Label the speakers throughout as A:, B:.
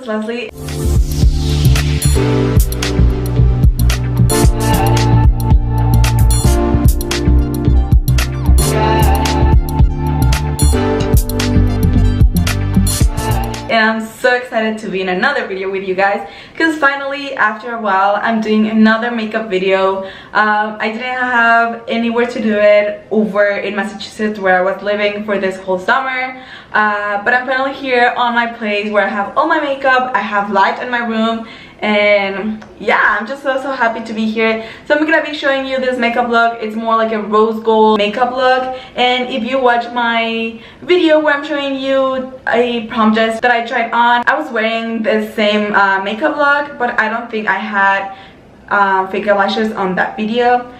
A: Leslie. And I'm so excited to be in another video with you guys because finally, after a while, I'm doing another makeup video. I didn't have anywhere to do it over in Massachusetts where I was living for this whole summer, but I'm finally here on my place where I have all my makeup, I have light in my room, and yeah, I'm just so happy to be here. So I'm gonna be showing you this makeup look. It's more like a rose gold makeup look, and if you watch my video where I'm showing you a prom dress that I tried on, I was wearing the same makeup look, but I don't think I had fake eyelashes on that video.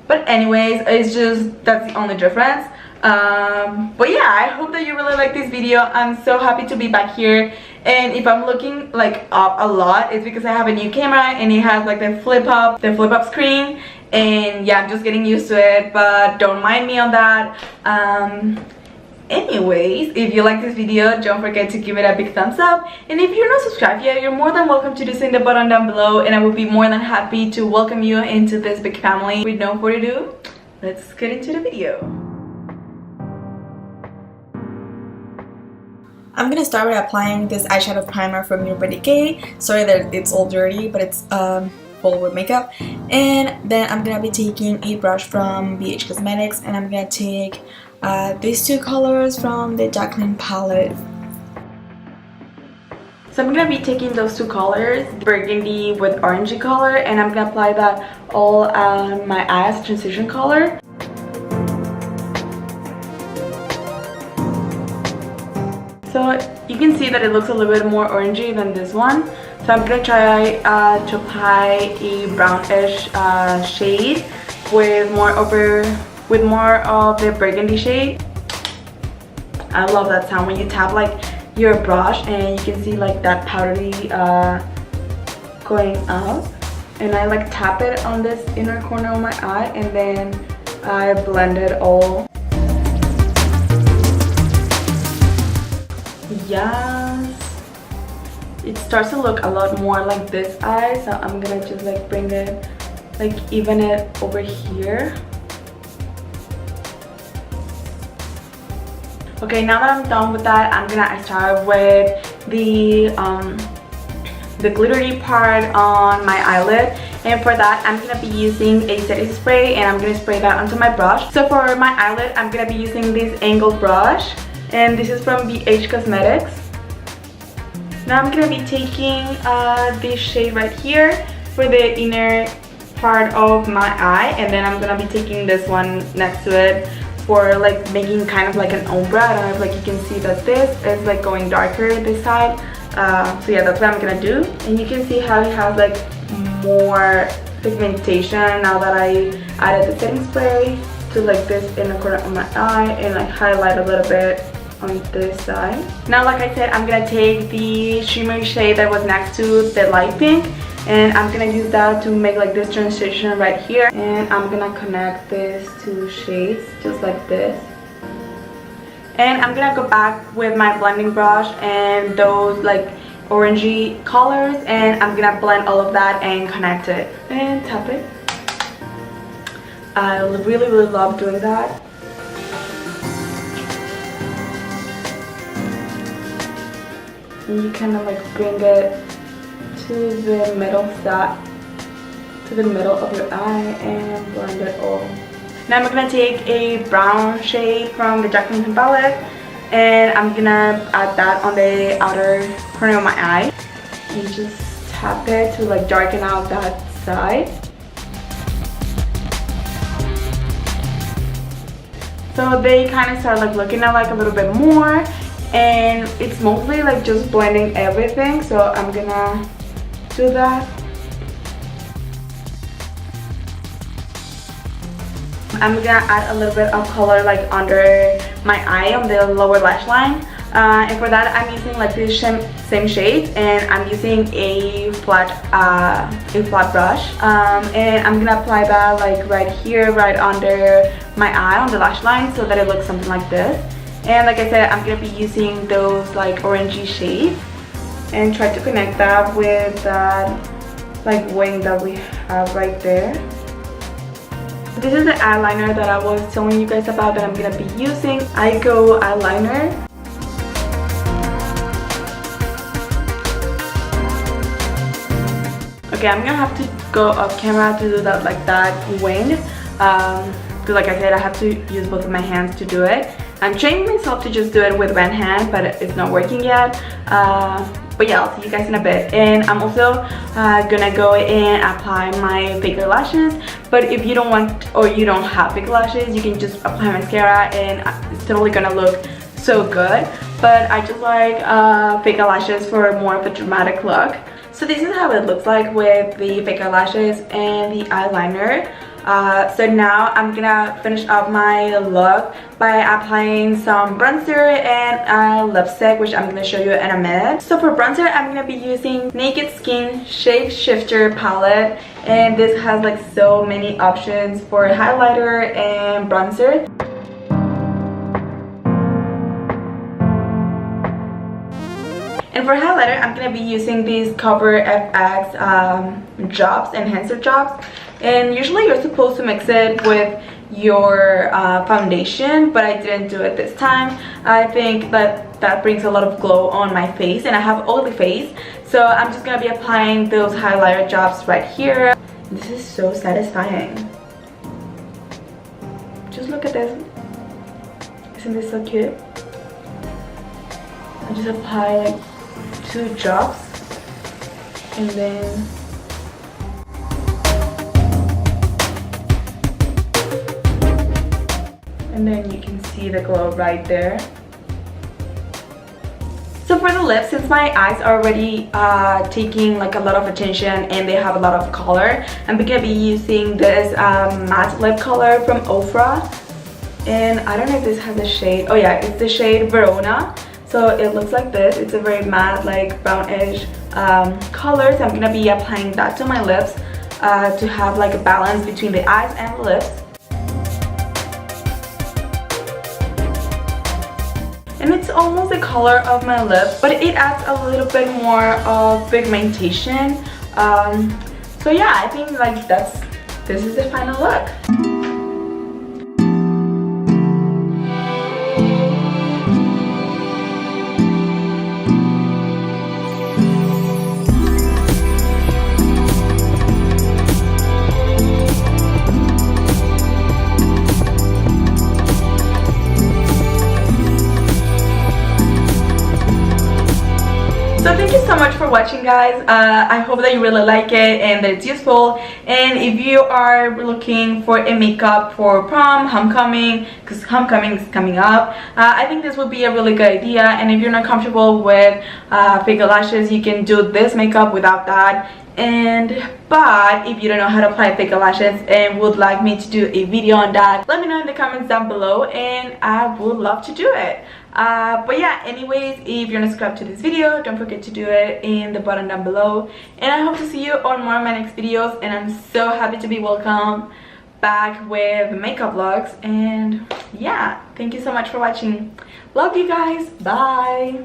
A: But anyways, it's just that's the only difference. But yeah, I hope that you really like this video. I'm so happy to be back here, and if I'm looking like up a lot, it's because I have a new camera and it has like the flip up screen, and yeah, I'm just getting used to it, but don't mind me on that. Anyways, if you like this video, don't forget to give it a big thumbs up, and if you're not subscribed yet, you're more than welcome to do so in the button down below, and I will be more than happy to welcome you into this big family. With no further ado, let's get into the video. I'm gonna start by applying this eyeshadow primer from Urban Decay. Sorry that it's all dirty, but it's full with makeup. And then I'm gonna be taking a brush from BH Cosmetics, and I'm gonna take these two colors from the Jaclyn palette. So I'm gonna be taking those two colors, burgundy with orangey color, and I'm gonna apply that all on my eyes, transition color. So you can see that it looks a little bit more orangey than this one. So I'm gonna try to apply a brownish shade with more of the burgundy shade. I love that sound when you tap like your brush and you can see like that powdery going up. And I like tap it on this inner corner of my eye, and then I blend it all. Yes, it starts to look a lot more like this eye, so I'm gonna just like bring it, like even it over here. Okay, now that I'm done with that, I'm gonna start with the glittery part on my eyelid, and for that I'm gonna be using a setting spray, and I'm gonna spray that onto my brush. So for my eyelid, I'm gonna be using this angled brush, and this is from BH Cosmetics. Now I'm gonna be taking this shade right here for the inner part of my eye, and then I'm gonna be taking this one next to it for like making kind of like an ombre. I don't know if like you can see that this is like going darker this side. So yeah, that's what I'm gonna do, and you can see how it has like more pigmentation now that I added the setting spray to like this inner corner of my eye, and like highlight a little bit on this side. Now, like I said, I'm gonna take the shimmery shade that was next to the light pink, and I'm gonna use that to make like this transition right here, and I'm gonna connect these two shades just like this. And I'm gonna go back with my blending brush and those like orangey colors, and I'm gonna blend all of that and connect it and tap it. I really love doing that. And you kind of like bring it to the middle of your eye and blend it all. Now I'm gonna take a brown shade from the Jaclyn palette, and I'm gonna add that on the outer corner of my eye, and just tap it to like darken out that side. So they kind of start like looking at like a little bit more, and it's mostly like just blending everything, so I'm gonna do that. I'm gonna add a little bit of color like under my eye on the lower lash line, and for that I'm using like this same shade, and I'm using a flat brush, and I'm gonna apply that like right here, right under my eye on the lash line, so that it looks something like this. And like I said, I'm gonna be using those like orangey shades. and try to connect that with that like wing that we have right there. This is the eyeliner that I was telling you guys about that I'm gonna be using. I Go eyeliner. Okay, I'm gonna have to go off camera to do that, like that wing, because like I said, I have to use both of my hands to do it. I'm training myself to just do it with one hand, but it's not working yet. But yeah, I'll see you guys in a bit. And I'm also gonna go and apply my fake lashes. But if you don't want or you don't have fake lashes, you can just apply mascara and it's totally gonna look so good. But I just like fake lashes for more of a dramatic look. So this is how it looks like with the fake eyelashes and the eyeliner. So now I'm gonna finish up my look by applying some bronzer and lipstick, which I'm gonna show you in a minute. So for bronzer, I'm gonna be using Naked Skin Shape Shifter palette, and this has like so many options for highlighter and bronzer. And for highlighter, I'm gonna be using these Cover FX drops, enhancer drops. And usually you're supposed to mix it with your foundation, but I didn't do it this time. I think that brings a lot of glow on my face, and I have oily face, so I'm just gonna be applying those highlighter drops right here. This is so satisfying. Just look at this. Isn't this so cute? I just apply like 2 drops, and then you can see the glow right there. So for the lips, since my eyes are already taking like a lot of attention and they have a lot of color, I'm gonna be using this matte lip color from Ofra, and I don't know if this has a shade. Oh yeah, it's the shade Verona. So it looks like this. It's a very matte, like brownish color. So I'm gonna be applying that to my lips to have like a balance between the eyes and the lips. And it's almost the color of my lips, but it adds a little bit more of pigmentation. So yeah, I think like this is the final look. So thank you so much for watching, guys. I hope that you really like it and that it's useful. And if you are looking for a makeup for prom, homecoming, because homecoming is coming up, I think this would be a really good idea. And if you're not comfortable with fake lashes, you can do this makeup without that. But if you don't know how to apply fake lashes and would like me to do a video on that, let me know in the comments down below and I would love to do it. But yeah, anyways, if you're not subscribed to this video, don't forget to do it in the button down below. And I hope to see you on more of my next videos, and I'm so happy to be welcome back with makeup vlogs. And yeah, thank you so much for watching. Love you guys. Bye.